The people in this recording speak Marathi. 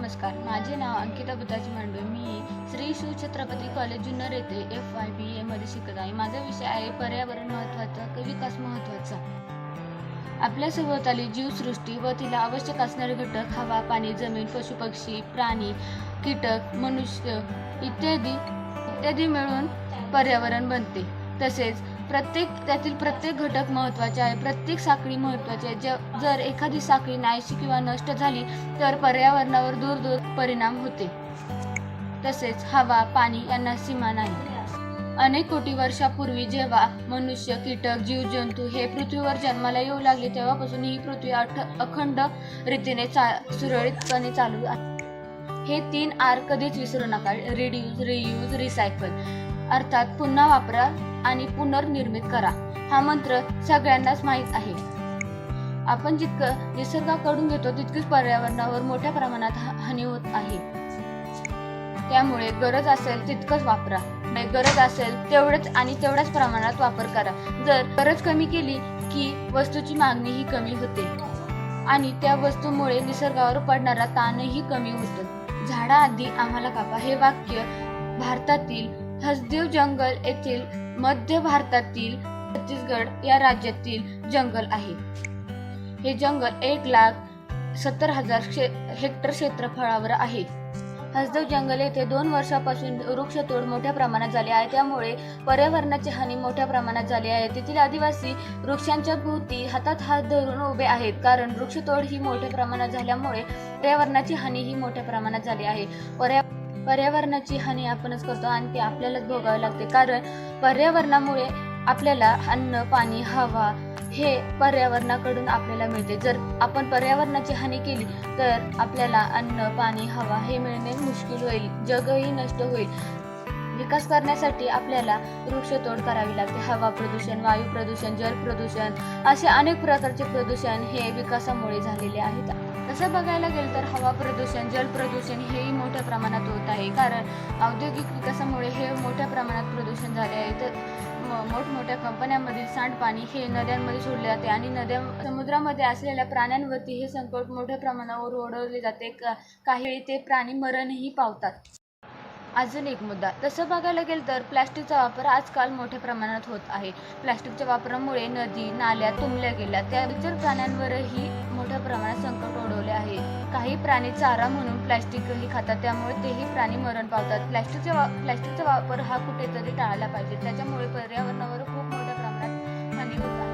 नमस्कार, माझे नाव अंकिता बुद्धाजी मांडवे. मी श्री शिवछत्रपती कॉलेज जुन्नर येथे FYBA मध्ये शिकत आहे. माझा विषय आहे पर्यावरण महत्त्वाचा क विकास महत्त्वाचा. आपल्या सभोवताली जीवसृष्टी व तिला आवश्यक असणारे घटक हवा, पाणी, जमीन, पशुपक्षी, प्राणी, कीटक, मनुष्य इत्यादी मिळून पर्यावरण बनते. तसेच त्यातील प्रत्येक घटक महत्त्वाचे आहे. प्रत्येक साखळी महत्त्वाची आहे. जर एखादी साखळी नाहीशी किंवा नष्ट झाली तर पर्यावरणावर दूर परिणाम होते. तसेच हवा, पाणी यांना सीमा नाही. अनेक कोटी वर्षापूर्वी जेव्हा मनुष्य, कीटक, जीवजंतू हे पृथ्वीवर जन्माला येऊ लागले तेव्हापासून ही पृथ्वी अखंड रीतीने सुरळीतपणे चालू आहे. हे 3 R कधीच विसरू नका. Reduce, reuse, recycle. अर्थात पुन्हा वापरा आणि पुनर्निर्मित करा. हा मंत्र सगळ्यांनाच माहीत आहे. आपण जितकं निसर्गाकडून घेतो तितकीच पर्यावरणावर मोठ्या प्रमाणात हानी होत आहे. त्यामुळे गरज असेल तितकंच वापरा. गरज असेल तेवढ्याच प्रमाणात वापर करा. जर गरज कमी केली की वस्तूची मागणीही कमी होते आणि त्या वस्तूमुळे निसर्गावर पडणारा ताणही कमी होतो. झाडाआधी आम्हाला कापा हे वाक्य भारतातील हसदेव जंगल येथील मध्य भारतातील छत्तीसगड या राज्यातील जंगल आहे. हे जंगल 1,70,000 हेक्टर क्षेत्रफळावर आहे. हसदेव जंगल येथे 2 वर्षापासून वृक्षतोड मोठ्या प्रमाणात झाली आहे. त्यामुळे पर्यावरणाची हानी मोठ्या प्रमाणात झाली आहे. तेथील आदिवासी वृक्षांच्या भोवती हातात हात धरून उभे आहेत, कारण वृक्षतोड ही मोठ्या प्रमाणात झाल्यामुळे पर्यावरणाची हानी ही मोठ्या प्रमाणात झाली आहे. पर्यावरणाची हानी आपणच करतो आणि ती आपल्यालाच भोगावी लागते, कारण पर्यावरणामुळे आपल्याला अन्न, पाणी, हवा हे पर्यावरणाकडून आपल्याला मिळते. जर आपण पर्यावरणाची हानी केली तर आपल्याला अन्न, पाणी, हवा हे मिळणे मुश्किल होईल. जगही नष्ट होईल. विकास करण्यासाठी आपल्याला वृक्षतोड करावी लागते. हवा प्रदूषण, वायू प्रदूषण, जल प्रदूषण असे अनेक प्रकारचे प्रदूषण हे विकासामुळे झालेले आहेत. तसं बघायला गेलं तर हवा प्रदूषण, जल प्रदूषण हेही मोठ्या प्रमाणात होत आहे, कारण औद्योगिक विकासामुळे हे मोठ्या प्रमाणात प्रदूषण झाले आहे. तर मोठमोठ्या कंपन्यांमधील सांडपाणी हे नद्यांमध्ये सोडले जाते आणि समुद्रामध्ये असलेल्या प्राण्यांवरती हे संकट मोठ्या प्रमाणावर ओढवले जाते. काही वेळी ते प्राणी मरणही पावतात. अजून एक मुद्दा, तसं बघायला गेलं तर प्लॅस्टिकचा वापर आजकाल मोठ्या प्रमाणात होत आहे. प्लॅस्टिकच्या वापरामुळे नदी, नाल्या तुंबल्या गेल्या. त्या इतर प्राण्यांवरही मोठ्या प्रमाणात संकट ओढवले आहे. काही प्राणी चारा म्हणून प्लॅस्टिकही खातात, त्यामुळे तेही प्राणी मरण पावतात. प्लॅस्टिकचा वापर हा कुठेतरी टाळला पाहिजे. त्याच्यामुळे पर्यावरणावर खूप मोठ्या प्रमाणात हानी होत आहे.